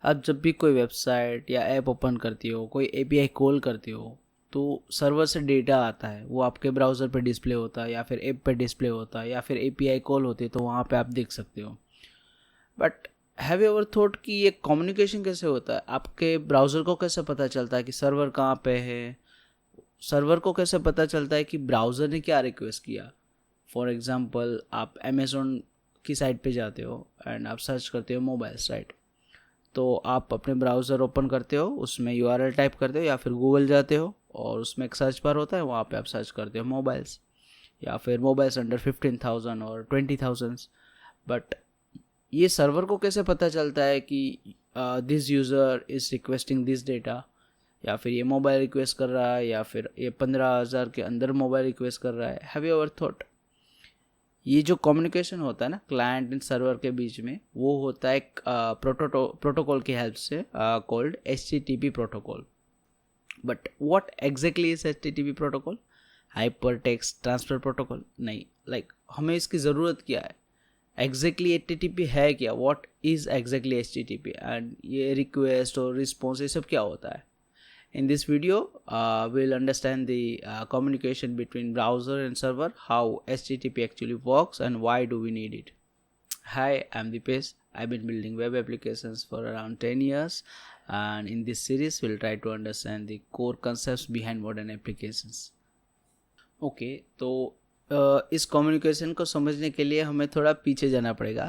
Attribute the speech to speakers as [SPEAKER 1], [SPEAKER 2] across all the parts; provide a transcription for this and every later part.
[SPEAKER 1] आप जब भी कोई वेबसाइट या ऐप ओपन करती हो, कोई एपीआई कॉल करती हो, तो सर्वर से डेटा आता है, वो आपके ब्राउज़र पे डिस्प्ले होता है या फिर ऐप पे डिस्प्ले होता है या फिर एपीआई कॉल होती है तो वहाँ पे आप देख सकते हो। But have you ever thought कि ये कम्युनिकेशन कैसे होता है? आपके ब्राउज़र को कैसे पता चलता है कि सर्वर कहाँ पे है? सर्वर को कैसे पता चलता है कि ब्राउज़र ने क्या रिक्वेस्ट किया? फॉर एग्ज़ाम्पल, आप अमेज़ोन की साइट पे जाते हो एंड आप सर्च करते हो मोबाइल्स, राइट? तो आप अपने ब्राउज़र ओपन करते हो, उसमें यूआरएल टाइप करते हो या फिर गूगल जाते हो और उसमें एक सर्च बार होता है, वहाँ पे आप सर्च करते हो मोबाइल्स या फिर मोबाइल्स अंडर 15,000 और 20,000। बट ये सर्वर को कैसे पता चलता है कि this user is requesting this data, या फिर ये मोबाइल रिक्वेस्ट कर रहा है या फिर ये 15,000 के अंदर मोबाइल रिक्वेस्ट कर रहा है? Have you ever thought? ये जो कम्युनिकेशन होता है ना क्लाइंट एंड सर्वर के बीच में, वो होता है एक प्रोटोकॉल की हेल्प से called HTTP protocol. But what exactly is HTTP protocol? Hyper text transfer protocol नहीं, हमें इसकी ज़रूरत क्या है? एग्जैक्टली HTTP है क्या? What is exactly HTTP and ये रिक्वेस्ट और रिस्पॉन्स ये सब क्या होता है? In this video, we'll understand the communication between browser and server, how HTTP actually works, and why do we need it. Hi, I'm Dipesh. I've been building web applications for around 10 years, and in this series, we'll try to understand the core concepts behind modern applications. Okay, तो इस communication को समझने के लिए हमें थोड़ा पीछे जाना पड़ेगा।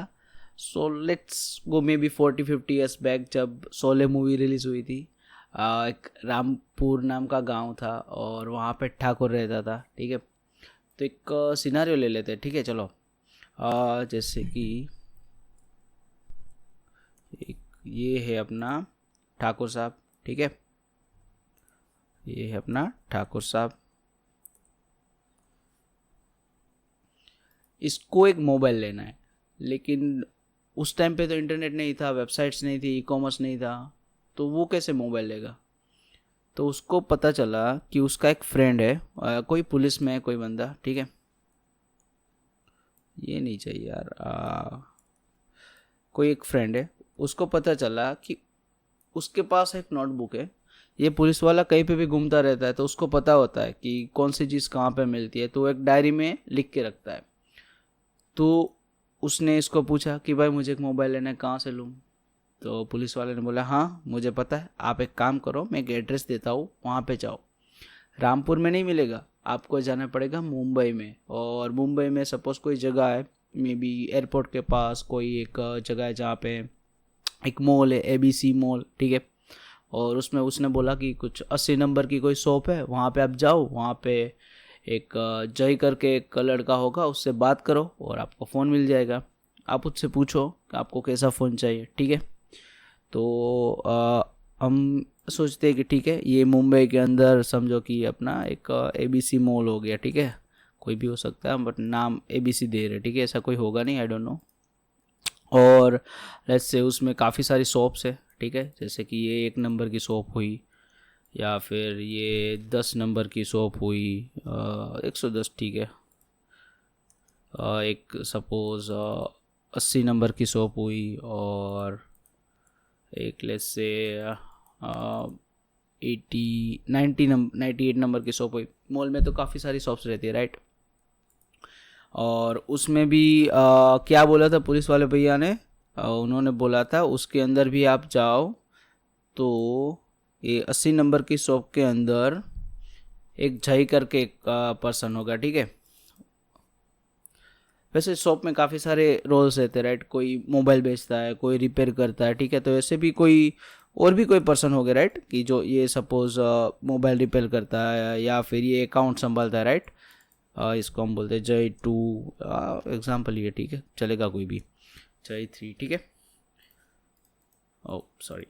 [SPEAKER 1] So let's go may be 40-50 years back, जब शोले मूवी रिलीज़ हुई थी। एक रामपुर नाम का गांव था और वहाँ पे ठाकुर रहता था, ठीक है? तो एक सिनारियो ले लेते हैं, ठीक है? चलो, जैसे कि ये है अपना ठाकुर साहब, ठीक है? ये है अपना ठाकुर साहब। इसको एक मोबाइल लेना है, लेकिन उस टाइम पे तो इंटरनेट नहीं था, वेबसाइट्स नहीं थी, ई कॉमर्स नहीं था, तो वो कैसे मोबाइल लेगा? तो उसको पता चला कि उसका एक फ्रेंड है, कोई पुलिस में है कोई बंदा, ठीक है? ये नहीं चाहिए यार, कोई एक फ्रेंड है, उसको पता चला कि उसके पास एक नोटबुक है। ये पुलिस वाला कहीं पे भी घूमता रहता है तो उसको पता होता है कि कौन सी चीज़ कहाँ पे मिलती है, तो एक डायरी में लिख के रखता है। तो उसने इसको पूछा कि भाई मुझे एक मोबाइल लेना है, कहाँ से लूँ? तो पुलिस वाले ने बोला हाँ मुझे पता है, आप एक काम करो, मैं एक एड्रेस देता हूँ, वहाँ पे जाओ। रामपुर में नहीं मिलेगा, आपको जाना पड़ेगा मुंबई में। और मुंबई में सपोज़ कोई जगह है, मे बी एयरपोर्ट के पास कोई एक जगह है जहाँ पे एक मॉल है, ABC मॉल, ठीक है? और उसमें उसने बोला कि कुछ 80 नंबर की कोई शॉप है, वहाँ पे आप जाओ, वहाँ पे एक जय करके एक लड़का होगा, उससे बात करो और आपको फ़ोन मिल जाएगा। आप उससे पूछो कि आपको कैसा फ़ोन चाहिए, ठीक है? तो हम सोचते हैं कि ठीक है, ये मुंबई के अंदर समझो कि अपना एक ABC मॉल हो गया, ठीक है? कोई भी हो सकता है, बट नाम ABC दे रहे, ठीक है? ऐसा कोई होगा नहीं, आई डोंट नो। और लेट्स से उसमें काफ़ी सारी शॉप्स है, ठीक है? जैसे कि ये 1 नंबर की शॉप हुई, या फिर ये 10 नंबर की शॉप हुई, 110, ठीक है? एक सपोज़ 80 नंबर की शॉप हुई, और एक लेट्स से 98 नंबर की शॉप हुई। मॉल में तो काफ़ी सारी शॉप्स रहती है, राइट? और उसमें भी क्या बोला था पुलिस वाले भैया ने? उन्होंने बोला था उसके अंदर भी आप जाओ तो ये 80 नंबर की शॉप के अंदर एक जय करके एक पर्सन होगा, ठीक है? वैसे शॉप में काफ़ी सारे रोल्स रहते हैं, राइट? कोई मोबाइल बेचता है, कोई रिपेयर करता है, ठीक है? तो ऐसे भी कोई और भी कोई पर्सन हो गया, राइट? कि जो ये सपोज़ मोबाइल रिपेयर करता है या फिर ये अकाउंट संभालता है, राइट? इसको हम बोलते हैं जय 2, एग्जाम्पल ये, ठीक है? चलेगा कोई भी, जय 3, ठीक है? ओह सॉरी,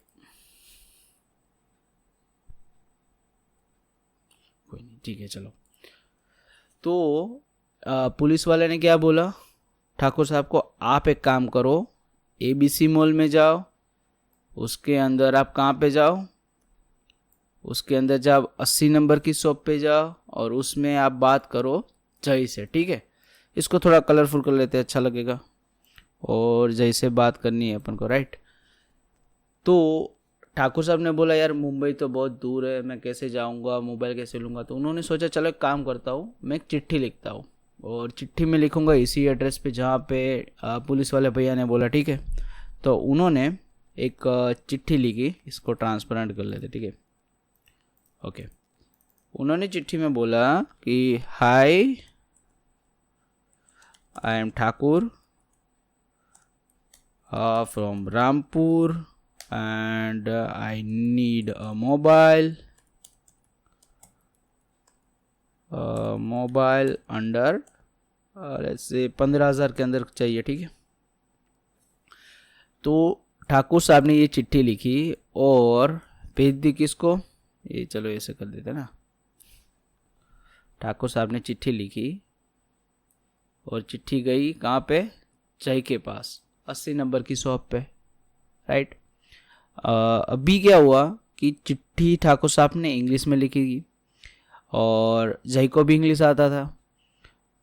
[SPEAKER 1] कोई नहीं, ठीक है, चलो। तो पुलिस वाले ने क्या बोला ठाकुर साहब को? आप एक काम करो, ABC मॉल में जाओ, उसके अंदर आप कहाँ पे जाओ? उसके अंदर जब 80 नंबर की शॉप पे जाओ और उसमें आप बात करो जय से, ठीक है? इसको थोड़ा कलरफुल कर लेते हैं, अच्छा लगेगा। और जय से बात करनी है अपन को, राइट? तो ठाकुर साहब ने बोला यार मुंबई तो बहुत दूर है, मैं कैसे जाऊंगा, मोबाइल कैसे लूँगा। तो उन्होंने सोचा चलो एक काम करता हूँ, मैं एक चिट्ठी लिखता हूँ और चिट्ठी में लिखूँगा इसी एड्रेस पे जहाँ पे पुलिस वाले भैया ने बोला, ठीक है। तो उन्होंने एक चिट्ठी लिखी, इसको ट्रांसपेरेंट कर लेते, ठीक है, ओके। उन्होंने चिट्ठी में बोला कि hi, I am Thakur from Rampur and I need a mobile under let's say 15,000 के अंदर चाहिए, ठीक है। तो ठाकुर साहब ने ये चिट्ठी लिखी और भेज दी किसको, ये चलो ऐसे कर देते ना। ठाकुर साहब ने चिट्ठी लिखी और चिट्ठी गई कहाँ पे, जय के पास 80 नंबर की शॉप पे, राइट। अभी क्या हुआ कि चिट्ठी ठाकुर साहब ने इंग्लिश में लिखी थी और जय को भी इंग्लिश आता था।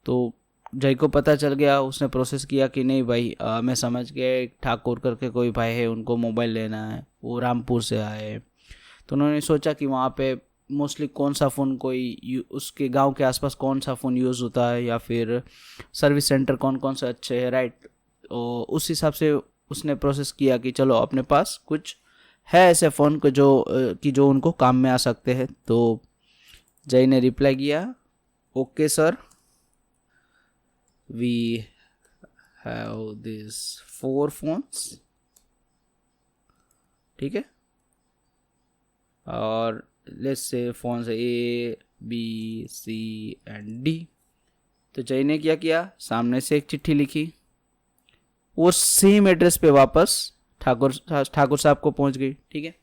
[SPEAKER 1] तो जय को पता चल गया, उसने प्रोसेस किया कि नहीं भाई मैं समझ गया, ठाकुर करके कोई भाई है, उनको मोबाइल लेना है, वो रामपुर से आए। तो उन्होंने सोचा कि वहाँ पे मोस्टली कौन सा फ़ोन कोई उसके गांव के आसपास कौन सा फ़ोन यूज़ होता है या फिर सर्विस सेंटर कौन कौन से अच्छे हैं, राइट। और उस हिसाब से उसने प्रोसेस किया कि चलो अपने पास कुछ है ऐसे फ़ोन को जो उनको काम में आ सकते हैं। तो जय ने रिप्लाई किया, okay sir, we have this 4 phones, ठीक है, और लेट्स से फोन से A B C and D। तो जय ने क्या किया, सामने से एक चिट्ठी लिखी, वो सेम एड्रेस पे वापस ठाकुर साहब को पहुंच गई, ठीक है।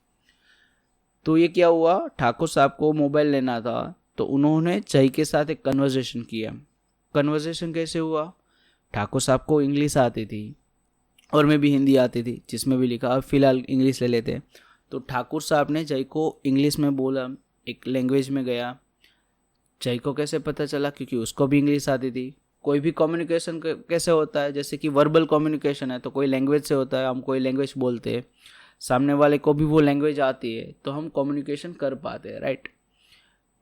[SPEAKER 1] तो ये क्या हुआ, ठाकुर साहब को मोबाइल लेना था तो उन्होंने जय के साथ एक कन्वर्सेशन किया। कन्वर्सेशन कैसे हुआ, ठाकुर साहब को इंग्लिश आती थी और मैं भी हिंदी आती थी, जिसमें भी लिखा, अब फिलहाल इंग्लिश ले लेते हैं। तो ठाकुर साहब ने जय को इंग्लिश में बोला, एक लैंग्वेज में गया। जय को कैसे पता चला, क्योंकि उसको भी इंग्लिश आती थी। कोई भी कम्युनिकेशन कैसे होता है, जैसे कि वर्बल कम्युनिकेशन है तो कोई लैंग्वेज से होता है, हम कोई लैंग्वेज बोलते हैं, सामने वाले को भी वो लैंग्वेज आती है तो हम कम्युनिकेशन कर पाते हैं, राइट।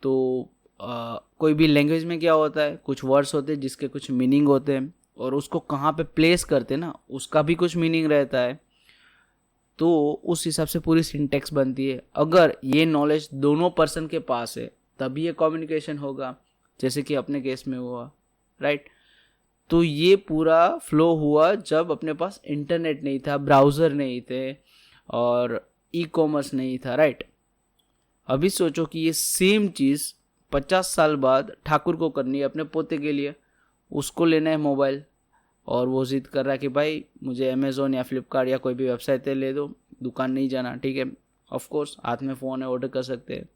[SPEAKER 1] तो कोई भी लैंग्वेज में क्या होता है, कुछ वर्ड्स होते हैं जिसके कुछ मीनिंग होते हैं और उसको कहाँ पे प्लेस करते हैं ना, उसका भी कुछ मीनिंग रहता है। तो उस हिसाब से पूरी सिंटेक्स बनती है। अगर ये नॉलेज दोनों पर्सन के पास है तभी ये कम्युनिकेशन होगा, जैसे कि अपने केस में हुआ, राइट। तो ये पूरा फ्लो हुआ जब अपने पास इंटरनेट नहीं था, ब्राउज़र नहीं थे और ई कॉमर्स नहीं था, राइट। अभी सोचो कि ये सेम चीज़ 50 साल बाद ठाकुर को करनी है अपने पोते के लिए, उसको लेना है मोबाइल और वो जिद कर रहा है कि भाई मुझे अमेज़ोन या फ्लिपकार्ट या कोई भी वेबसाइट पे ले दो, दुकान नहीं जाना, ठीक है। ऑफ कोर्स हाथ में फ़ोन है, ऑर्डर कर सकते हैं।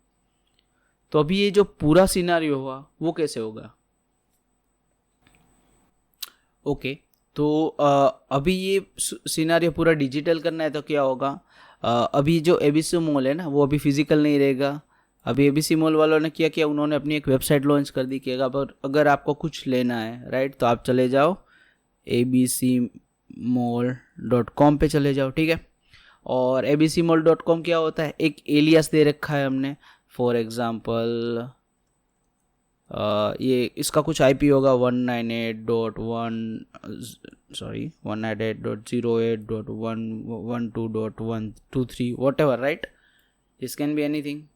[SPEAKER 1] तो अभी ये जो पूरा सिनारियो हुआ वो कैसे होगा, ओके। तो अभी ये सिनारियो पूरा डिजिटल करना है तो क्या होगा, अभी जो एबीसी मॉल है ना वो अभी फिजिकल नहीं रहेगा। अभी एबीसी मॉल वालों ने क्या किया, उन्होंने अपनी एक वेबसाइट लॉन्च कर दी कि अगर आपको कुछ लेना है, राइट, तो आप चले जाओ abcmall.com पे चले जाओ, ठीक है। और abcmall.com क्या होता है, एक एलियास दे रखा है हमने, फॉर एग्जांपल ये इसका कुछ आईपी होगा 198.198.08.112.123 whatever, right? This can be anything.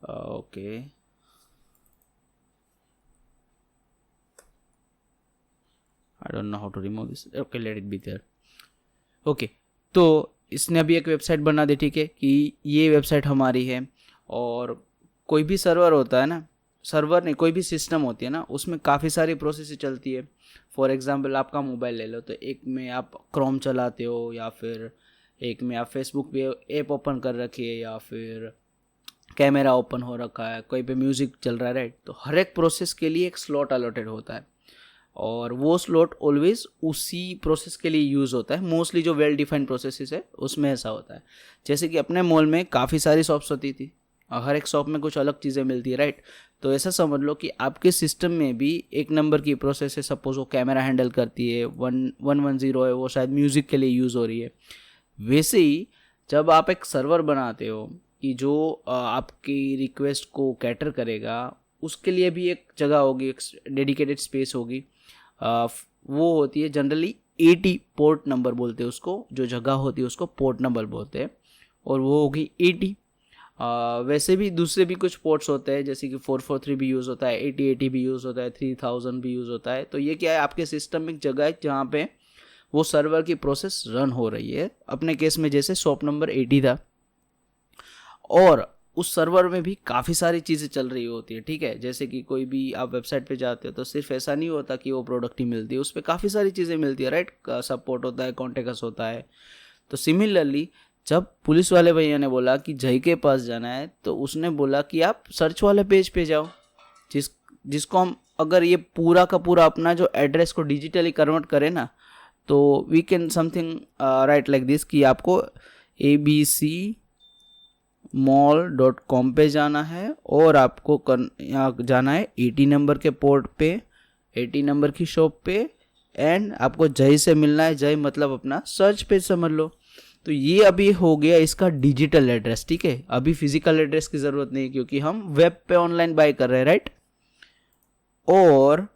[SPEAKER 1] Okay. I don't know how to remove this. Okay, let it be there. Okay. तो इसने अभी एक वेबसाइट बना दी, ठीक है, कि ये वेबसाइट हमारी है। और कोई भी सर्वर होता है ना, सर्वर नहीं, कोई भी सिस्टम होती है ना, उसमें काफ़ी सारी प्रोसेस चलती है। फॉर एग्जांपल आपका मोबाइल ले लो, तो एक में आप क्रोम चलाते हो या फिर एक में आप फेसबुक पे ऐप ओपन कर रखी है या फिर कैमरा ओपन हो रखा है, कोई पे म्यूज़िक चल रहा है, राइट। तो हर एक प्रोसेस के लिए एक स्लॉट अलॉटेड होता है और वो स्लॉट ऑलवेज उसी प्रोसेस के लिए यूज़ होता है। मोस्टली जो वेल डिफाइंड प्रोसेसेस है उसमें ऐसा होता है। जैसे कि अपने मॉल में काफ़ी सारी शॉप्स होती थी, हर एक शॉप में कुछ अलग चीज़ें मिलती है, राइट। तो ऐसा समझ लो कि आपके सिस्टम में भी एक नंबर की प्रोसेस है, सपोज वो कैमरा हैंडल करती है, 110 है, वो शायद म्यूज़िक के लिए यूज़ हो रही है। वैसे ही जब आप एक सर्वर बनाते हो कि जो आपकी रिक्वेस्ट को कैटर करेगा, उसके लिए भी एक जगह होगी, एक डेडिकेटेड स्पेस होगी। वो होती है जनरली 80 पोर्ट नंबर बोलते हैं उसको, जो जगह होती है उसको पोर्ट नंबर बोलते हैं, और वो होगी 80। वैसे भी दूसरे भी कुछ पोर्ट्स होते हैं, जैसे कि 443 भी यूज़ होता है, 8080 भी यूज़ होता है, 3000 भी यूज़ होता है। तो ये क्या है, आपके सिस्टम में एक जगह है जहाँ पे वो सर्वर की प्रोसेस रन हो रही है। अपने केस में जैसे शॉप नंबर 80 था, और उस सर्वर में भी काफ़ी सारी चीज़ें चल रही होती है, ठीक है। जैसे कि कोई भी आप वेबसाइट पे जाते हो तो सिर्फ ऐसा नहीं होता कि वो प्रोडक्ट ही मिलती है, उस पर काफ़ी सारी चीज़ें मिलती है, राइट। सपोर्ट होता है, कॉन्टेक्ट होता है। तो सिमिलरली जब पुलिस वाले भैया ने बोला कि जय के पास जाना है, तो उसने बोला कि आप सर्च वाले पेज पे जाओ, जिसको हम अगर ये पूरा का पूरा अपना जो एड्रेस को डिजिटली कन्वर्ट करें ना, तो we can something write like this कि आपको abcmall.com पे जाना है, और आपको यहाँ जाना है 80 नंबर के पोर्ट पे, 80 नंबर की शॉप पे, एंड आपको जय से मिलना है। जय मतलब अपना सर्च पेज समझ लो। तो ये अभी हो गया इसका डिजिटल एड्रेस, ठीक है। अभी फिजिकल एड्रेस की ज़रूरत नहीं, क्योंकि हम वेब पे ऑनलाइन बाय कर रहे हैं, राइट। और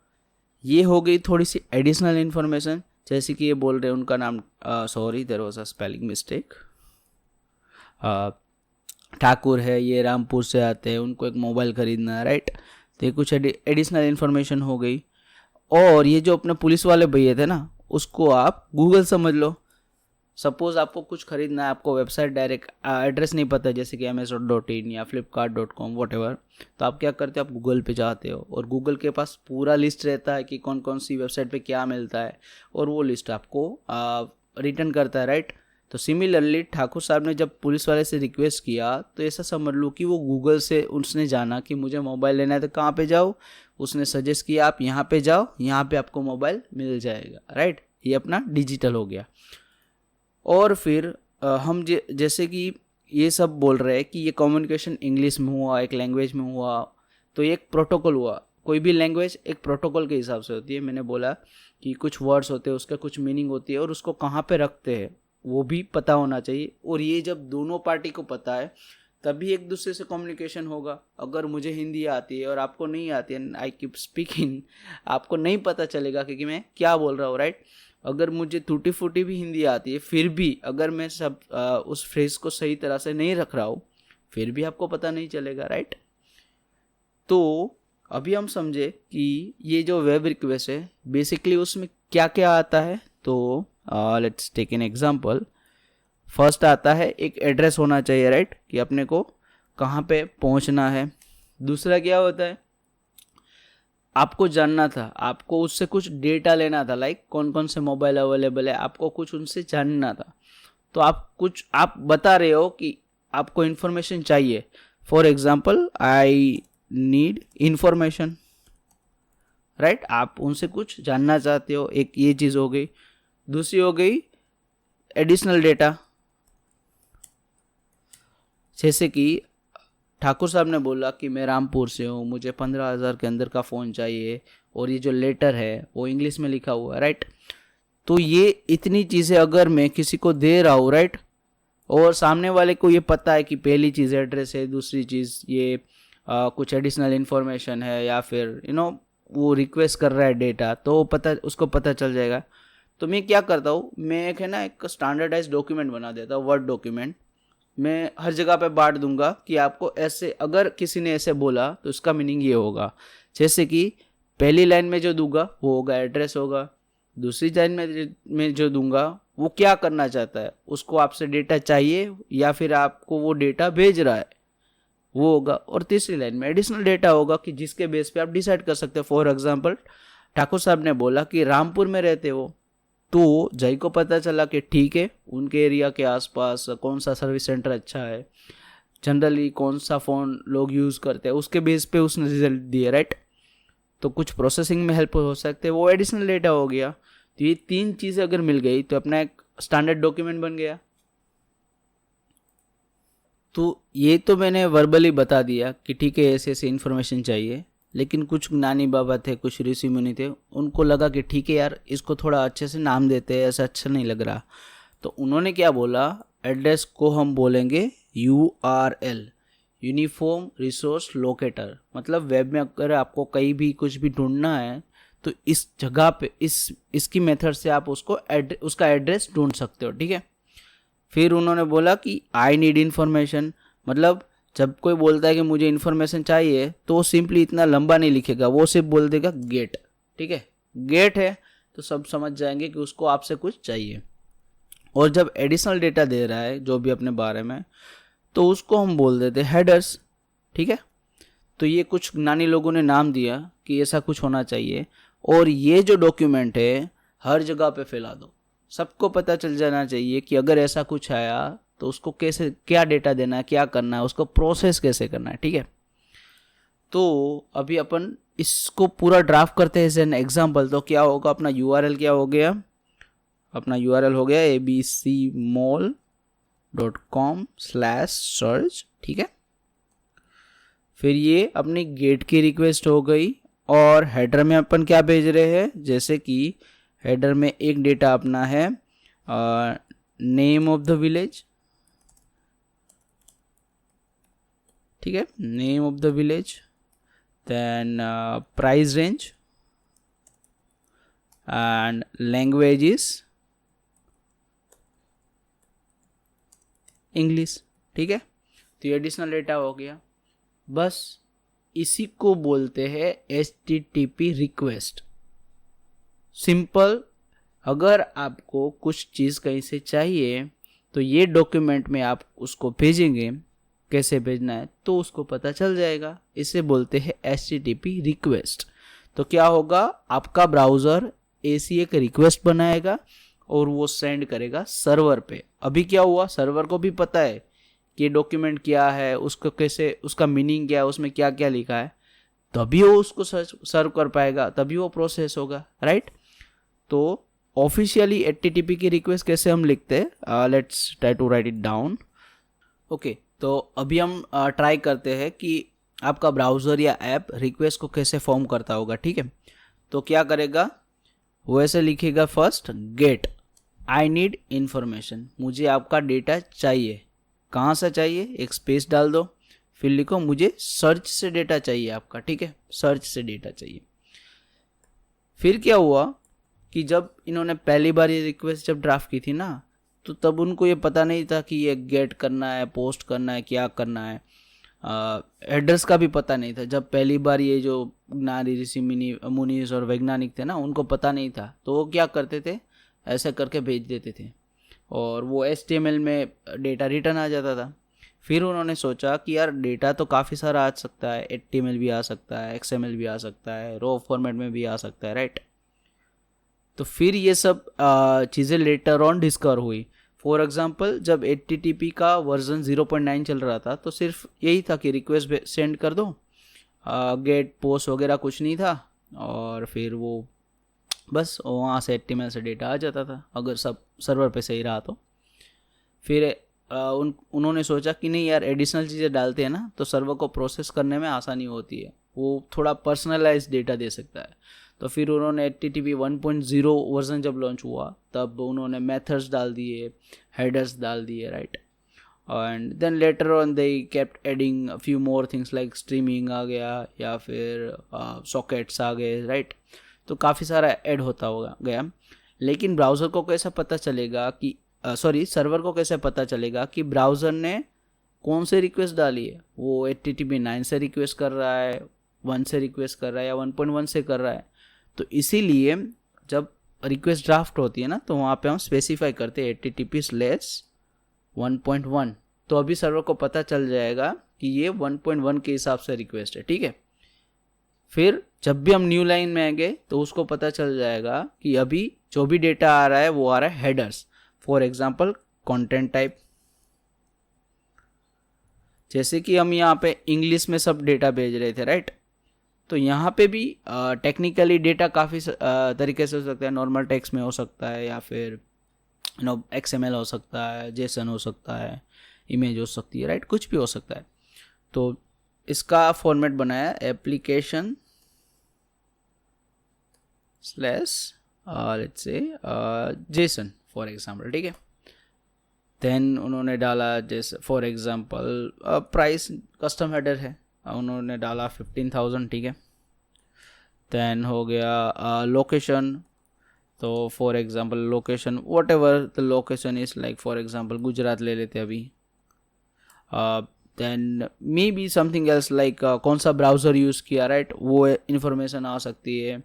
[SPEAKER 1] ये हो गई थोड़ी सी एडिशनल इन्फॉर्मेशन, जैसे कि ये बोल रहे हैं उनका नाम, sorry there was a spelling mistake, Thakur है, ये रामपुर से आते हैं, उनको एक मोबाइल खरीदना है, राइट। तो ये कुछ एडिशनल इन्फॉर्मेशन हो गई। और ये जो अपने पुलिस वाले भैया थे ना, उसको आप गूगल समझ लो। सपोज आपको कुछ खरीदना है, आपको वेबसाइट डायरेक्ट एड्रेस नहीं पता, जैसे कि amazon.in या flipkart.com whatever, तो आप क्या करते हो, आप गूगल पे जाते हो, और गूगल के पास पूरा लिस्ट रहता है कि कौन कौन सी वेबसाइट पे क्या मिलता है, और वो लिस्ट आपको रिटर्न करता है, राइट। तो सिमिलरली ठाकुर साहब ने जब पुलिस वाले से रिक्वेस्ट किया, तो ऐसा समझ लो कि वो गूगल से उसने जाना कि मुझे मोबाइल लेना है, तो कहाँ पे जाओ, उसने सजेस्ट किया आप यहाँ पे जाओ, यहाँ पे आपको मोबाइल मिल जाएगा, राइट। ये अपना डिजिटल हो गया। और फिर हम जैसे कि ये सब बोल रहे हैं कि ये कम्युनिकेशन इंग्लिश में हुआ, एक लैंग्वेज में हुआ, तो ये एक प्रोटोकॉल हुआ। कोई भी लैंग्वेज एक प्रोटोकॉल के हिसाब से होती है। मैंने बोला कि कुछ वर्ड्स होते हैं, उसका कुछ मीनिंग होती है, और उसको कहाँ पे रखते हैं वो भी पता होना चाहिए। और ये जब दोनों पार्टी को पता है, तभी एक दूसरे से कम्युनिकेशन होगा। अगर मुझे हिंदी आती है और आपको नहीं आती है, आई कीप स्पीकिंग, आपको नहीं पता चलेगा कि मैं क्या बोल रहा हूँ, राइट। अगर मुझे टूटी फूटी भी हिंदी आती है, फिर भी अगर मैं सब उस फ्रेज को सही तरह से नहीं रख रहा हूँ, फिर भी आपको पता नहीं चलेगा, राइट। तो अभी हम समझे कि ये जो वेब रिक्वेस्ट है, बेसिकली उसमें क्या क्या आता है। तो let's take an example. First आता है एक एड्रेस होना चाहिए, राइट, कि अपने को कहाँ पे पहुँचना है। दूसरा क्या होता है, आपको जानना था, आपको उससे कुछ डेटा लेना था, लाइक कौन कौन से मोबाइल अवेलेबल है, आपको कुछ उनसे जानना था। तो आप बता रहे हो कि आपको इन्फॉर्मेशन चाहिए। For example, I need information, right. आप उनसे कुछ जानना चाहते हो, एक ये चीज़ हो गई। दूसरी हो गई एडिशनल डेटा, जैसे कि ठाकुर साहब ने बोला कि मैं रामपुर से हूँ, मुझे 15,000 के अंदर का फ़ोन चाहिए, और ये जो लेटर है वो इंग्लिश में लिखा हुआ है, राइट। तो ये इतनी चीज़ें अगर मैं किसी को दे रहा हूँ, राइट, और सामने वाले को ये पता है कि पहली चीज़ एड्रेस है, दूसरी चीज़ ये कुछ एडिशनल इन्फॉर्मेशन है, या फिर वो रिक्वेस्ट कर रहा है डेटा, तो उसको पता चल जाएगा। तो मैं क्या करता हूँ, मैं एक स्टैंडर्डाइज डॉक्यूमेंट बना देता हूँ, वर्ड डॉक्यूमेंट। मैं हर जगह पे बांट दूंगा कि आपको ऐसे, अगर किसी ने ऐसे बोला तो इसका मीनिंग ये होगा। जैसे कि पहली लाइन में जो दूंगा वो होगा एड्रेस होगा, दूसरी लाइन में जो दूंगा वो क्या करना चाहता है, उसको आपसे डेटा चाहिए या फिर आपको वो डेटा भेज रहा है, वो होगा। और तीसरी लाइन में एडिशनल डेटा होगा कि जिसके बेस पे आप डिसाइड कर सकते हो। फॉर एग्जांपल, ठाकुर साहब ने बोला कि रामपुर में रहते हो, तो जय को पता चला कि ठीक है, उनके एरिया के आसपास कौन सा सर्विस सेंटर अच्छा है, जनरली कौन सा फ़ोन लोग यूज़ करते हैं, उसके बेस पे उसने रिजल्ट दिए, राइट। तो कुछ प्रोसेसिंग में हेल्प हो सकते हैं, वो एडिशनल डेटा हो गया। तो ये तीन चीज़ें अगर मिल गई तो अपना एक स्टैंडर्ड डॉक्यूमेंट बन गया। तो ये तो मैंने वर्बली बता दिया कि ठीक है ऐसे ऐसे इन्फॉर्मेशन चाहिए, लेकिन कुछ ज्ञानी बाबा थे, कुछ ऋषि मुनि थे, उनको लगा कि ठीक है यार इसको थोड़ा अच्छे से नाम देते हैं, ऐसा अच्छा नहीं लग रहा। तो उन्होंने क्या बोला, एड्रेस को हम बोलेंगे URL, यूनिफॉर्म रिसोर्स लोकेटर। मतलब वेब में अगर आपको कहीं भी कुछ भी ढूंढना है तो इस जगह पे इसकी मेथड से आप उसका एड्रेस ढूंढ सकते हो, ठीक है। फिर उन्होंने बोला कि आई नीड इन्फॉर्मेशन, मतलब जब कोई बोलता है कि मुझे इन्फॉर्मेशन चाहिए तो वो सिंपली इतना लंबा नहीं लिखेगा, वो सिर्फ बोल देगा गेट, ठीक है। गेट है तो सब समझ जाएंगे कि उसको आपसे कुछ चाहिए। और जब एडिशनल डेटा दे रहा है जो भी अपने बारे में, तो उसको हम बोल देते हैं हेडर्स, ठीक है। तो ये कुछ ज्ञानी लोगों ने नाम दिया कि ऐसा कुछ होना चाहिए। और ये जो डॉक्यूमेंट है हर जगह पे फैला दो, सबको पता चल जाना चाहिए कि अगर ऐसा कुछ आया तो उसको कैसे, क्या डेटा देना है, क्या करना है, उसको प्रोसेस कैसे करना है, ठीक है। तो अभी अपन इसको पूरा ड्राफ्ट करते हैं एज एन एग्जाम्पल। तो क्या होगा, अपना URL क्या हो गया, अपना URL हो गया abcmall.com/search, ठीक है। फिर ये अपनी गेट की रिक्वेस्ट हो गई। और हेडर में अपन क्या भेज रहे हैं, जैसे कि हेडर में एक डेटा अपना है नेम ऑफ द विलेज, ठीक है, name of the village, then price range and language is English, ठीक है। तो ये एडिशनल डेटा हो गया। बस इसी को बोलते हैं HTTP रिक्वेस्ट। सिंपल। अगर आपको कुछ चीज़ कहीं से चाहिए तो ये डॉक्यूमेंट में आप उसको भेजेंगे, कैसे भेजना है तो उसको पता चल जाएगा। इसे बोलते हैं HTTP रिक्वेस्ट। तो क्या होगा, आपका ब्राउज़र ऐसी एक रिक्वेस्ट बनाएगा और वो सेंड करेगा सर्वर पे। अभी क्या हुआ, सर्वर को भी पता है कि ये डॉक्यूमेंट क्या है, उसको कैसे, उसका मीनिंग क्या है, उसमें क्या क्या लिखा है, तभी वो उसको सर्व कर पाएगा, तभी वो प्रोसेस होगा, राइट। तो ऑफिशियली HTTP की रिक्वेस्ट कैसे हम लिखते हैं, let's try to write it down. Okay, तो अभी हम ट्राई करते हैं कि आपका ब्राउज़र या ऐप रिक्वेस्ट को कैसे फॉर्म करता होगा, ठीक है। तो क्या करेगा, वो ऐसे लिखेगा, first get I need information, मुझे आपका डेटा चाहिए। कहाँ से चाहिए, एक स्पेस डाल दो, फिर लिखो मुझे सर्च से डेटा चाहिए आपका, ठीक है, सर्च से डेटा चाहिए। फिर क्या हुआ कि जब इन्होंने पहली बार ये रिक्वेस्ट जब ड्राफ्ट की थी ना, तो तब उनको ये पता नहीं था कि ये गेट करना है, पोस्ट करना है, क्या करना है, एड्रेस का भी पता नहीं था। जब पहली बार ये जो ज्ञानी ऋषि मुनीस और वैज्ञानिक थे ना, उनको पता नहीं था, तो वो क्या करते थे, ऐसे करके भेज देते थे और वो HTML में डेटा रिटर्न आ जाता था। फिर उन्होंने सोचा कि यार डेटा तो काफ़ी सारा आ सकता है, HTML भी आ सकता है, XML भी आ सकता है, रो फॉर्मेट में भी आ सकता है, राइट। तो फिर ये सब चीज़ें लेटर ऑन डिस्कवर हुई। फॉर एग्जांपल, जब HTTP का वर्जन 0.9 चल रहा था तो सिर्फ यही था कि रिक्वेस्ट सेंड कर दो, गेट पोस्ट वगैरह कुछ नहीं था, और फिर वो बस वहाँ से HTML से डेटा आ जाता था, अगर सब सर्वर पे सही रहा तो। फिर उन्होंने सोचा कि नहीं यार, एडिशनल चीज़ें डालते हैं ना तो सर्वर को प्रोसेस करने में आसानी होती है, वो थोड़ा पर्सनलाइज डेटा दे सकता है। तो फिर उन्होंने HTTP 1.0 वर्जन जब लॉन्च हुआ तब उन्होंने मेथड्स डाल दिए, हेडर्स डाल दिए, right. And then later on they kept adding few more things like streaming आ गया, या फिर सॉकेट्स आ गए, राइट। तो काफ़ी सारा ऐड होता होगा गया। लेकिन ब्राउज़र को कैसा पता चलेगा कि सर्वर को कैसे पता चलेगा कि ब्राउज़र ने कौन से रिक्वेस्ट डाली है, वो HTTP 9 से रिक्वेस्ट कर रहा है, 1 से रिक्वेस्ट कर रहा है, या 1.1 से कर रहा है। तो इसीलिए जब रिक्वेस्ट ड्राफ्ट होती है ना, तो वहाँ पे हम स्पेसिफाई करते हैं HTTP/1.1। तो अभी सर्वर को पता चल जाएगा कि ये 1.1 के हिसाब से रिक्वेस्ट है, ठीक है। फिर जब भी हम न्यू लाइन में आएंगे तो उसको पता चल जाएगा कि अभी जो भी डेटा आ रहा है वो आ रहा है headers. For example, content type, जैसे कि हम यहाँ पे इंग्लिश में सब डेटा भेज रहे थे, राइट। तो यहाँ पे भी टेक्निकली डेटा काफ़ी तरीके से हो सकता है, नॉर्मल टेक्स्ट में हो सकता है, या फिर XML हो सकता है, JSON हो सकता है, इमेज हो सकती है, राइट, कुछ भी हो सकता है। तो इसका फॉर्मेट बनाया application slash let's say Jason for example, ठीक है। देन उन्होंने डाला जैसे for example price custom header है, उन्होंने डाला 15,000, ठीक है। देन हो गया लोकेशन, तो for example location whatever the location is, like for example Gujarat ले लेते अभी। Then may be something else like कौन सा ब्राउज़र यूज़ किया, राइट, वो इन्फॉर्मेशन आ सकती है।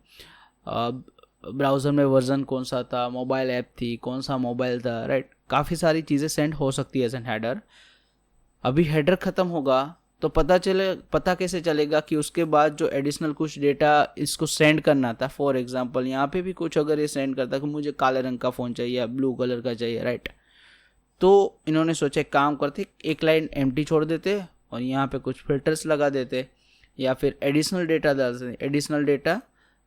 [SPEAKER 1] ब्राउज़र में वर्जन कौन सा था, मोबाइल ऐप थी, कौन सा मोबाइल था, राइट, काफ़ी सारी चीज़ें सेंड हो सकती है एज एन हेडर। अभी हेडर ख़त्म होगा तो पता कैसे चलेगा कि उसके बाद जो एडिशनल कुछ डेटा इसको सेंड करना था, फॉर एग्जांपल यहाँ पे भी कुछ अगर ये सेंड करता कि मुझे काले रंग का फ़ोन चाहिए या ब्लू कलर का चाहिए, राइट, तो इन्होंने सोचा एक काम करते, एक लाइन एम्प्टी छोड़ देते और यहाँ पे कुछ फिल्टर्स लगा देते या फिर एडिशनल डेटा डाल देते। एडिशनल डेटा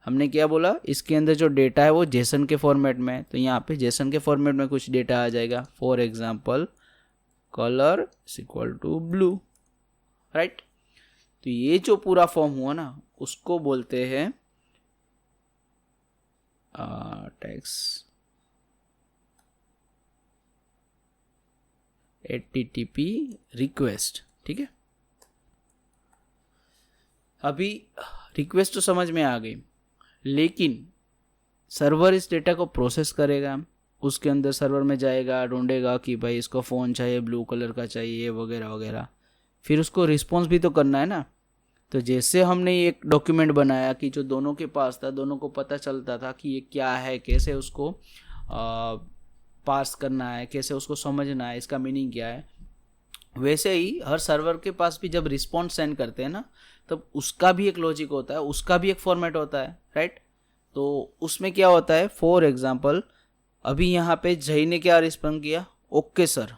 [SPEAKER 1] हमने क्या बोला, इसके अंदर जो डेटा है वो जेसन के फॉर्मेट में, तो यहाँ पे जेसन के फॉर्मेट में कुछ डेटा आ जाएगा, for example colour is equal to blue, right. तो ये जो पूरा फॉर्म हुआ ना उसको बोलते हैं टेक्स्ट HTTP रिक्वेस्ट, ठीक है। अभी रिक्वेस्ट तो समझ में आ गई, लेकिन सर्वर इस डेटा को प्रोसेस करेगा, उसके अंदर सर्वर में जाएगा, ढूंढेगा कि भाई इसको फ़ोन चाहिए, ब्लू कलर का चाहिए वगैरह वगैरह, फिर उसको रिस्पॉन्स भी तो करना है ना। तो जैसे हमने एक डॉक्यूमेंट बनाया कि जो दोनों के पास था, दोनों को पता चलता था कि ये क्या है, कैसे उसको पार्स करना है, कैसे उसको समझना है, इसका मीनिंग क्या है, वैसे ही हर सर्वर के पास भी जब रिस्पॉन्स सेंड करते हैं ना, तब उसका भी एक लॉजिक होता है, उसका भी एक फॉर्मेट होता है, राइट। तो उसमें क्या होता है, फॉर एग्जांपल अभी यहाँ पे जय ने क्या रिस्पॉन्ड किया, okay sir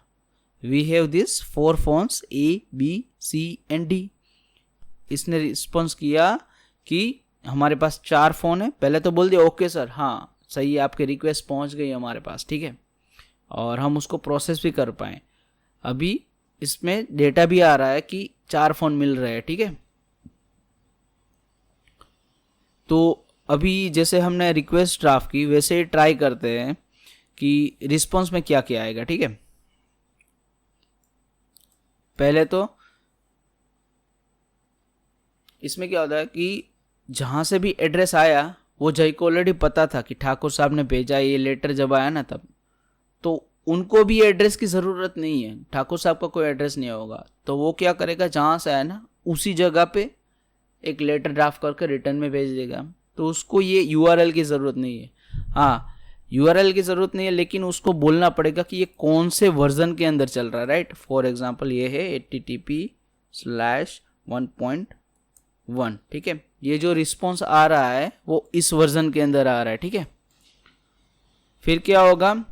[SPEAKER 1] we have this 4 phones ABCD। इसने रिस्पॉन्स किया कि हमारे पास 4 फ़ोन है, पहले तो बोल दिया ओके सर, हाँ सही है, आपकी रिक्वेस्ट पहुँच गई हमारे पास, ठीक है, और हम उसको प्रोसेस भी कर पाएँ। अभी इसमें डेटा भी आ रहा है कि 4 फ़ोन मिल रहे हैं, ठीक है। तो अभी जैसे हमने रिक्वेस्ट ड्राफ्ट की, वैसे ही ट्राई करते हैं कि रिस्पॉन्स में क्या क्या आएगा, ठीक है। पहले तो इसमें क्या होता है कि जहाँ से भी एड्रेस आया वो जय को ऑलरेडी पता था कि ठाकुर साहब ने भेजा, ये लेटर जब आया ना तब, तो उनको भी एड्रेस की ज़रूरत नहीं है, ठाकुर साहब का कोई एड्रेस नहीं होगा, तो वो क्या करेगा, जहाँ से आया ना उसी जगह पे एक लेटर ड्राफ्ट करके रिटर्न में भेज देगा। तो उसको ये URL की ज़रूरत नहीं है, हाँ URL की ज़रूरत नहीं है, लेकिन उसको बोलना पड़ेगा कि ये कौन से वर्जन के अंदर चल रहा है, राइट। फॉर एग्जांपल ये है HTTP/1.1, ठीक है। ये जो रिस्पॉन्स आ रहा है वो इस वर्जन के अंदर आ रहा है, ठीक है। फिर क्या होगा,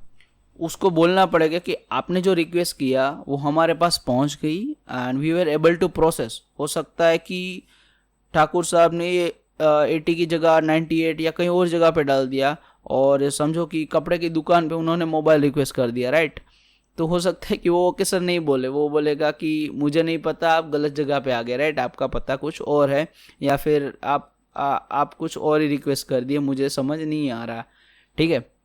[SPEAKER 1] उसको बोलना पड़ेगा कि आपने जो रिक्वेस्ट किया वो हमारे पास पहुंच गई and we were able to process. हो सकता है कि ठाकुर साहब ने ये 80 की जगह 98 या कहीं और जगह पे डाल दिया, और समझो कि कपड़े की दुकान पे उन्होंने मोबाइल रिक्वेस्ट कर दिया, राइट। तो हो सकता है कि वो ओके सर नहीं बोले, वो बोलेगा कि मुझे नहीं पता, आप गलत जगह पे आ गए, राइट, आपका पता कुछ और है, या फिर आप कुछ और ही रिक्वेस्ट कर दिए, मुझे समझ नहीं आ रहा, ठीक है।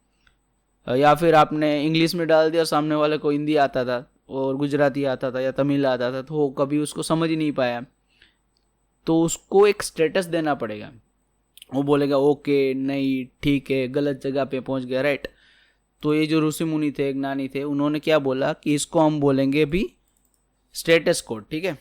[SPEAKER 1] या फिर आपने इंग्लिश में डाल दिया, सामने वाले को हिंदी आता था और गुजराती आता था या तमिल आता था, तो वो कभी उसको समझ ही नहीं पाया, तो उसको एक स्टेटस देना पड़ेगा। वो बोलेगा ओके, नहीं, ठीक है, गलत जगह पे पहुंच गया, राइट। तो ये जो ऋषि मुनि थे, ज्ञानी थे, उन्होंने क्या बोला कि इसको हम बोलेंगे भी स्टेटस कोड, ठीक है।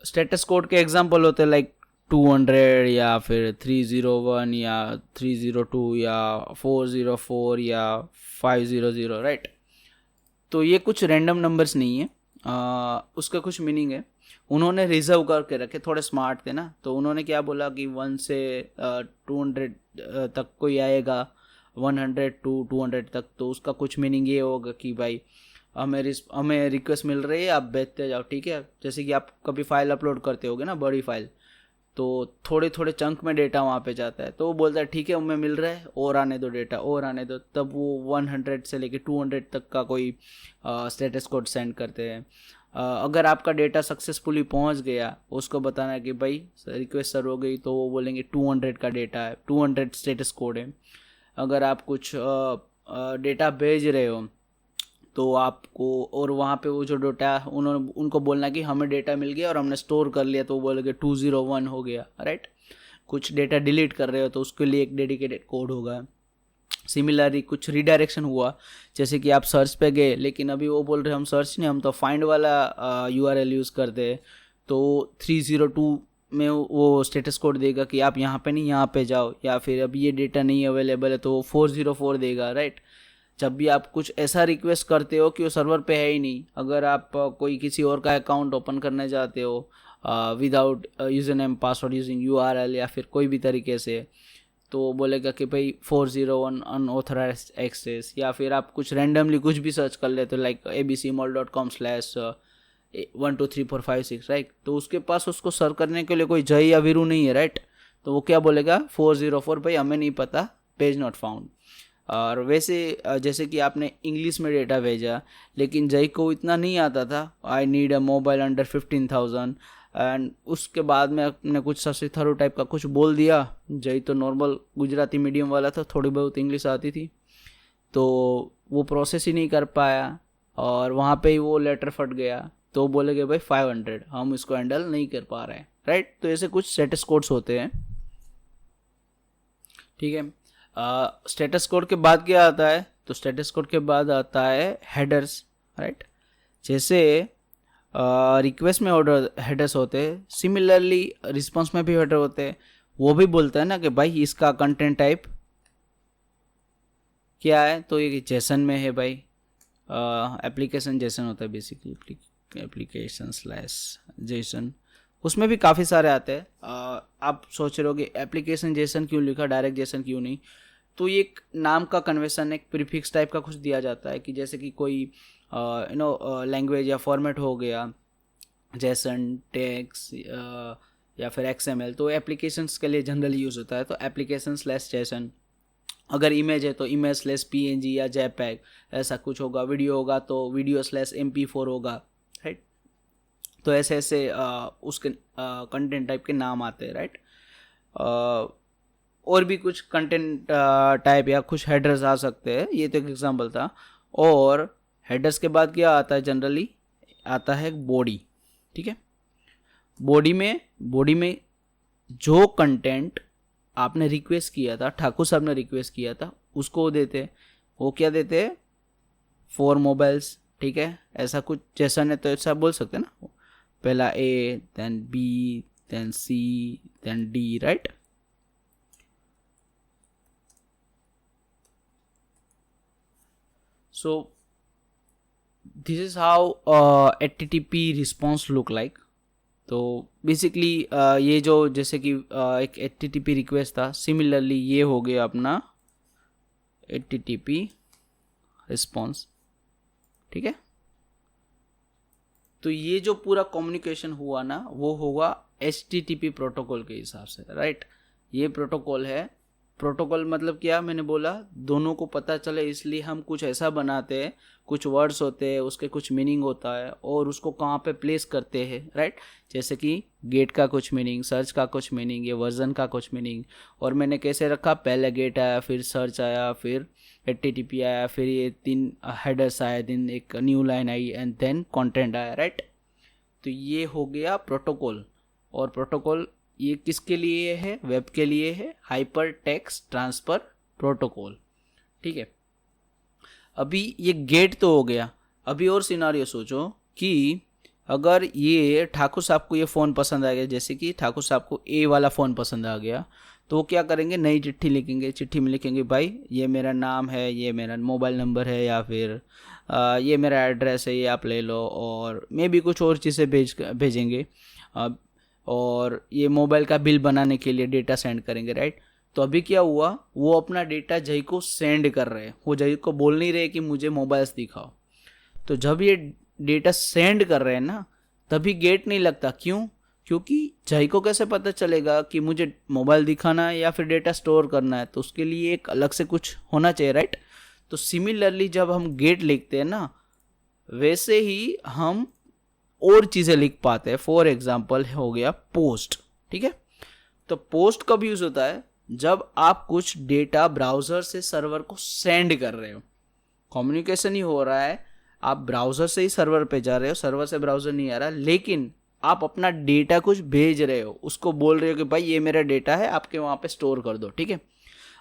[SPEAKER 1] स्टेटस कोड के एग्जांपल होते हैं लाइक 200 या फिर 301 या 302 या 404 या 500, राइट। तो ये कुछ रैंडम नंबर्स नहीं है, उसका कुछ मीनिंग है। उन्होंने रिजर्व करके रखे, थोड़े स्मार्ट थे ना, तो उन्होंने क्या बोला कि 1 से 200 तक कोई आएगा, 100 to 200 तक, तो उसका कुछ मीनिंग ये होगा कि भाई हमें रिक्वेस्ट मिल रही है, आप भेजते जाओ, ठीक है। जैसे कि आप कभी फाइल अपलोड करते होगे ना, बड़ी फाइल, तो थोड़े थोड़े चंक में डेटा वहाँ पे जाता है। तो वो बोलता है ठीक है हमें मिल रहा है, और आने दो डेटा, और आने दो। तब वो 100 से लेके 200 तक का कोई स्टेटस कोड सेंड करते हैं। अगर आपका डेटा सक्सेसफुली पहुंच गया, उसको बताना है कि भाई रिक्वेस्ट सर्व हो गई, तो वो बोलेंगे 200 का डेटा है, 200 स्टेटस कोड है। अगर आप कुछ डेटा भेज रहे हो तो आपको, और वहाँ पे वो जो डेटा उनको बोलना कि हमें डेटा मिल गया और हमने स्टोर कर लिया, तो वो बोलेंगे 201 हो गया, राइट। कुछ डेटा डिलीट कर रहे हो तो उसके लिए एक डेडिकेटेड कोड होगा। सिमिलरली कुछ रिडायरेक्शन हुआ, जैसे कि आप सर्च पे गए, लेकिन अभी वो बोल रहे हम सर्च नहीं, हम तो फाइंड वाला URL यूज़ करते हैं, तो 302 में वो स्टेटस कोड देगा कि आप यहाँ पे नहीं, यहाँ पे जाओ, या फिर अभी ये डेटा नहीं अवेलेबल है तो वो 404 देगा, राइट। जब भी आप कुछ ऐसा रिक्वेस्ट करते हो कि वो सर्वर पे है ही नहीं, अगर आप कोई किसी और का अकाउंट ओपन करने जाते हो without user name password using URL या फिर कोई भी तरीके से, तो बोलेगा कि भाई 401 अनऑथराइज्ड एक्सेस। या फिर आप कुछ रैंडमली कुछ भी सर्च कर लेते हो, लाइक abcmall.com/12345 राइट, तो उसके पास उसको सर्व करने के लिए कोई जय या वीरू नहीं है, राइट। तो वो क्या बोलेगा 404, भाई हमें नहीं पता, पेज नॉट फाउंड। और वैसे जैसे कि आपने इंग्लिश में डेटा भेजा, लेकिन जय को इतना नहीं आता था, I need a mobile under 15,000, and उसके बाद में आपने कुछ सस्ती थरो टाइप का कुछ बोल दिया। जय तो नॉर्मल गुजराती मीडियम वाला था, थोड़ी बहुत इंग्लिश आती थी, तो वो प्रोसेस ही नहीं कर पाया और वहाँ पे ही वो लेटर फट गया। तो बोलेगे भाई 500, हम इसको हैंडल नहीं कर पा रहे हैं, राइट। तो ऐसे कुछ स्टेटस कोड्स होते हैं, ठीक है। स्टेटस कोड के बाद क्या आता है, तो स्टेटस कोड के बाद आता है हेडर्स, राइट। जैसे रिक्वेस्ट में हेडर्स होते हैं, सिमिलरली रिस्पॉन्स में भी हेडर होते हैं। वो भी बोलता है ना कि भाई इसका कंटेंट टाइप क्या है, तो ये जेसन में है भाई, एप्लीकेशन जेसन होता है बेसिकली, एप्लीकेशन/जेसन, उसमें भी काफ़ी सारे आते हैं। आप सोच रहे होगे एप्लीकेशन जेसन क्यों लिखा, डायरेक्ट जेसन क्यों नहीं, तो ये एक नाम का कन्वेंशन, एक प्रीफिक्स टाइप का कुछ दिया जाता है कि जैसे कि कोई लैंग्वेज या फॉर्मेट हो गया, जेसन, टेक्स्ट या फिर XML, तो एप्लीकेशंस के लिए जनरली यूज़ होता है, तो एप्लीकेशन/जेसन। अगर इमेज है तो image/png या JPEG ऐसा कुछ होगा, वीडियो होगा तो video/MP4 होगा, राइट। तो ऐसे ऐसे उसके कंटेंट टाइप के नाम आते हैं, राइट। और भी कुछ कंटेंट टाइप या कुछ हेडर्स आ सकते हैं, ये तो एक एग्जांपल था। और हेडर्स के बाद क्या आता है, जनरली आता है बॉडी, ठीक है। बॉडी में जो कंटेंट आपने रिक्वेस्ट किया था, ठाकुर साहब ने रिक्वेस्ट किया था, उसको देते, वो क्या देते हैं, 4 मोबाइल्स, ठीक है। ऐसा कुछ जैसा ने तो ऐसा बोल सकते हैं ना, पहला A, then B, then C, then D, right. So this is how HTTP response look like। तो बेसिकली ये जो जैसे कि एक HTTP रिक्वेस्ट था, सिमिलरली ये हो गया अपना HTTP रिस्पॉन्स, ठीक है। तो ये जो पूरा कम्युनिकेशन हुआ ना, वो होगा HTTP प्रोटोकॉल के हिसाब से, राइट। ये प्रोटोकॉल है। प्रोटोकॉल मतलब क्या, मैंने बोला दोनों को पता चले, इसलिए हम कुछ ऐसा बनाते हैं, कुछ वर्ड्स होते हैं, उसके कुछ मीनिंग होता है, और उसको कहाँ पे प्लेस करते हैं, राइट। जैसे कि गेट का कुछ मीनिंग, सर्च का कुछ मीनिंग, ये वर्जन का कुछ मीनिंग, और मैंने कैसे रखा, पहले गेट आया, फिर सर्च आया, फिर HTTP आया, फिर ये 3 हेडर्स आए, देन एक न्यू लाइन आई, एंड देन कंटेंट आया, राइट। तो ये हो गया प्रोटोकॉल। और प्रोटोकॉल ये किसके लिए है, वेब के लिए है, हाइपर टेक्स्ट ट्रांसफर प्रोटोकॉल, ठीक है। अभी ये गेट तो हो गया। अभी और सिनारियो सोचो कि अगर ये ठाकुर साहब को ये फ़ोन पसंद आ गया, जैसे कि ठाकुर साहब को A वाला फ़ोन पसंद आ गया, तो वो क्या करेंगे, नई चिट्ठी लिखेंगे। चिट्ठी में लिखेंगे भाई ये मेरा नाम है, ये मेरा मोबाइल नंबर है, या फिर ये मेरा एड्रेस है, ये आप ले लो, और मे भी कुछ और चीज़ें भेजेंगे, और ये मोबाइल का बिल बनाने के लिए डेटा सेंड करेंगे, राइट। तो अभी क्या हुआ, वो अपना डेटा जय को सेंड कर रहे हैं, वो जय को बोल नहीं रहे कि मुझे मोबाइल्स दिखाओ। तो जब ये डेटा सेंड कर रहे हैं ना, तभी गेट नहीं लगता। क्यों? क्योंकि जय को कैसे पता चलेगा कि मुझे मोबाइल दिखाना है या फिर डेटा स्टोर करना है, तो उसके लिए एक अलग से कुछ होना चाहिए, राइट। तो सिमिलरली जब हम गेट लिखते हैं ना, वैसे ही हम और चीज़ें लिख पाते हैं। फॉर एग्जाम्पल हो गया पोस्ट, ठीक है। तो पोस्ट कब यूज़ होता है, जब आप कुछ डेटा ब्राउज़र से सर्वर को सेंड कर रहे हो, कम्युनिकेशन ही हो रहा है, आप ब्राउज़र से ही सर्वर पे जा रहे हो, सर्वर से ब्राउज़र नहीं आ रहा, लेकिन आप अपना डेटा कुछ भेज रहे हो, उसको बोल रहे हो कि भाई ये मेरा डेटा है, आपके वहाँ पे स्टोर कर दो, ठीक है।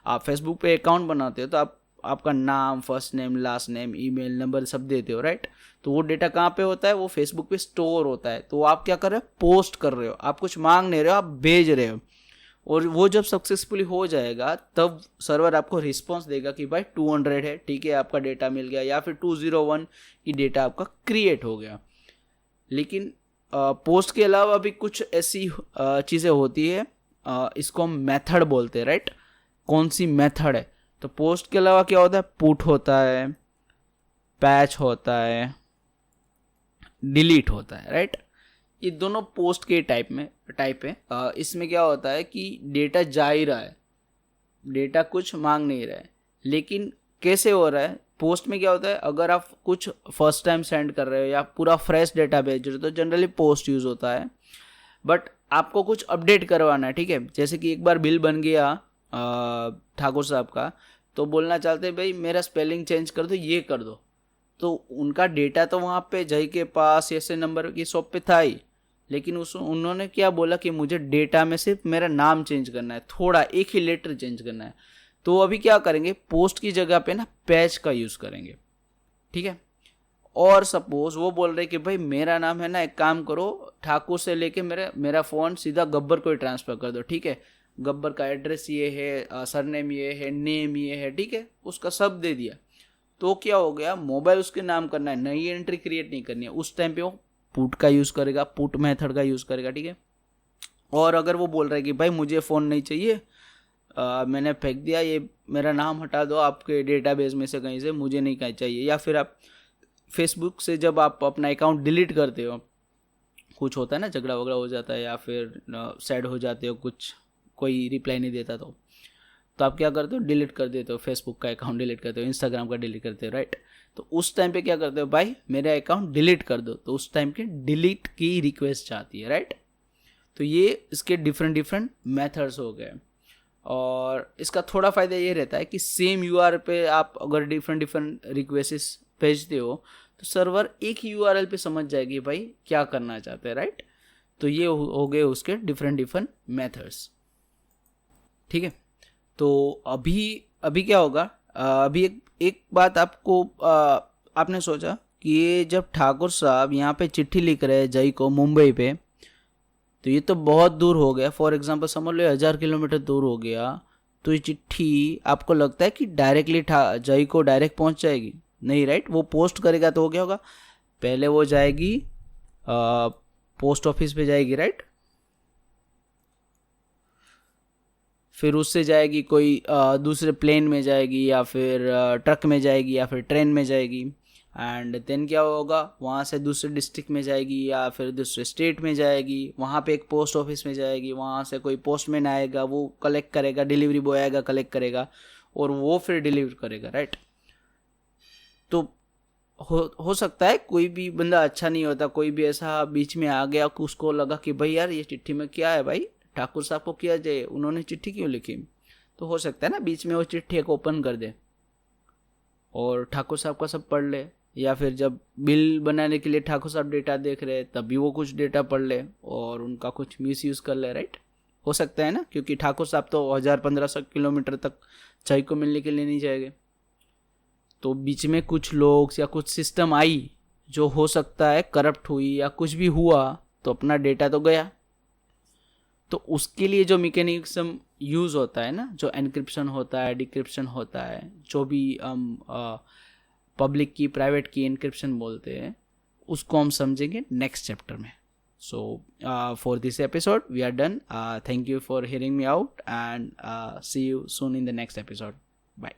[SPEAKER 1] आप फेसबुक पे अकाउंट बनाते हो तो आप आपका नाम, first name, last name, email number सब देते हो, राइट। तो वो डेटा कहाँ पे होता है, वो फेसबुक पे स्टोर होता है। तो आप क्या कर रहे हो, पोस्ट कर रहे हो, आप कुछ मांग नहीं रहे हो, आप भेज रहे हो। और वो जब सक्सेसफुली हो जाएगा तब सर्वर आपको रिस्पॉन्स देगा कि भाई 200 है, ठीक है, आपका डेटा मिल गया, या फिर 201 की डेटा आपका क्रिएट हो गया। लेकिन पोस्ट के अलावा भी कुछ ऐसी चीज़ें होती है, इसको हम मेथड बोलते हैं, राइट। कौन सी मेथड है, तो पोस्ट के अलावा क्या होता है, पुट होता है, पैच होता है, डिलीट होता है, राइट। ये दोनों पोस्ट के टाइप है। इसमें क्या होता है कि डेटा जा ही रहा है, डेटा कुछ मांग नहीं रहा है, लेकिन कैसे हो रहा है, पोस्ट में क्या होता है, अगर आप कुछ फर्स्ट टाइम सेंड कर रहे हो या पूरा फ्रेश डेटा भेज रहे हो तो जनरली पोस्ट यूज़ होता है। बट आपको कुछ अपडेट करवाना है, ठीक है, जैसे कि एक बार बिल बन गया ठाकुर साहब का, तो बोलना चाहते हैं भाई मेरा स्पेलिंग चेंज कर दो, ये कर दो। तो उनका डेटा तो वहाँ पे जय के पास ऐसे नंबर की शॉप पे था ही, लेकिन उन्होंने क्या बोला कि मुझे डेटा में सिर्फ मेरा नाम चेंज करना है, थोड़ा एक ही लेटर चेंज करना है। तो अभी क्या करेंगे, पोस्ट की जगह पे ना पैच का यूज़ करेंगे, ठीक है। और सपोज वो बोल रहे कि भाई मेरा नाम है ना, एक काम करो, ठाकुर से लेके मेरा फ़ोन सीधा गब्बर को ही ट्रांसफ़र कर दो, ठीक है। गब्बर का एड्रेस ये है, सरनेम ये है, नेम ये है, ठीक है, उसका सब दे दिया। तो क्या हो गया, मोबाइल उसके नाम करना है, नई एंट्री क्रिएट नहीं करनी है। उस टाइम पे वो पुट का यूज़ करेगा, पुट मेथड का यूज़ करेगा, ठीक है। और अगर वो बोल रहा है कि भाई मुझे फ़ोन नहीं चाहिए, मैंने फेंक दिया, ये मेरा नाम हटा दो आपके डेटाबेस में से कहीं से, मुझे नहीं कहीं चाहिए। या फिर आप फेसबुक से जब आप अपना अकाउंट डिलीट करते हो, कुछ होता है ना, झगड़ा वगड़ा हो जाता है या फिर सैड हो जाते हो, कुछ कोई रिप्लाई नहीं देता, तो आप क्या करते हो, डिलीट कर देते हो, फेसबुक का अकाउंट डिलीट करते हो, इंस्टाग्राम का डिलीट करते हो, राइट। तो उस टाइम पे क्या करते हो, भाई मेरा अकाउंट डिलीट कर दो, तो उस टाइम के डिलीट की रिक्वेस्ट आती है, राइट। तो ये इसके डिफरेंट मेथड्स हो गए। और इसका थोड़ा फ़ायदा ये रहता है कि सेम यूआरएल पे आप अगर डिफरेंट रिक्वेस्ट भेजते हो तो सर्वर एक ही यूआरएल पे समझ जाएगी भाई क्या करना चाहते हैं, राइट। तो ये हो गए उसके डिफरेंट मेथड्स, ठीक है। तो अभी क्या होगा, अभी एक बात आपको आपने सोचा कि ये जब ठाकुर साहब यहाँ पे चिट्ठी लिख रहे हैं जय को मुंबई पे, तो ये तो बहुत दूर हो गया, फॉर एग्जांपल समझ लो 1000 किलोमीटर दूर हो गया। तो ये चिट्ठी आपको लगता है कि डायरेक्टली जय को डायरेक्ट पहुँच जाएगी? नहीं, राइट। वो पोस्ट करेगा तो हो गया होगा, पहले वो जाएगी पोस्ट ऑफिस पे जाएगी, राइट। फिर उससे जाएगी कोई दूसरे प्लेन में जाएगी या फिर ट्रक में जाएगी या फिर ट्रेन में जाएगी। एंड देन क्या होगा, वहाँ से दूसरे डिस्ट्रिक्ट में जाएगी या फिर दूसरे स्टेट में जाएगी, वहाँ पे एक पोस्ट ऑफिस में जाएगी, वहाँ से कोई पोस्टमैन आएगा, वो कलेक्ट करेगा, डिलीवरी बॉय आएगा, कलेक्ट करेगा और वो फिर डिलीवर करेगा, राइट। तो हो सकता है कोई भी बंदा अच्छा नहीं होता, कोई भी ऐसा बीच में आ गया, उसको लगा कि भाई यार ये चिट्ठी में क्या है, भाई ठाकुर साहब को किया जाए, उन्होंने चिट्ठी क्यों लिखी। तो हो सकता है ना बीच में वो चिट्ठी को ओपन कर दे और ठाकुर साहब का सब पढ़ ले, या फिर जब बिल बनाने के लिए ठाकुर साहब डेटा देख रहे तभी वो कुछ डेटा पढ़ ले और उनका कुछ मिसयूज़ कर ले, राइट। हो सकता है ना, क्योंकि ठाकुर साहब तो 1000-1500 किलोमीटर तक चाय को मिलने के लिए नहीं जाएंगे। तो बीच में कुछ लोग या कुछ सिस्टम आई जो हो सकता है करप्ट हुई या कुछ भी हुआ, तो अपना डेटा तो गया। तो उसके लिए जो मैकेनिज्म यूज़ होता है ना, जो एनक्रिप्शन होता है, डिक्रिप्शन होता है, जो भी हम पब्लिक की प्राइवेट की एनक्रिप्शन बोलते हैं, उसको हम समझेंगे नेक्स्ट चैप्टर में। So for this episode we are done. Thank you for hearing me out and see you soon in the next episode. Bye.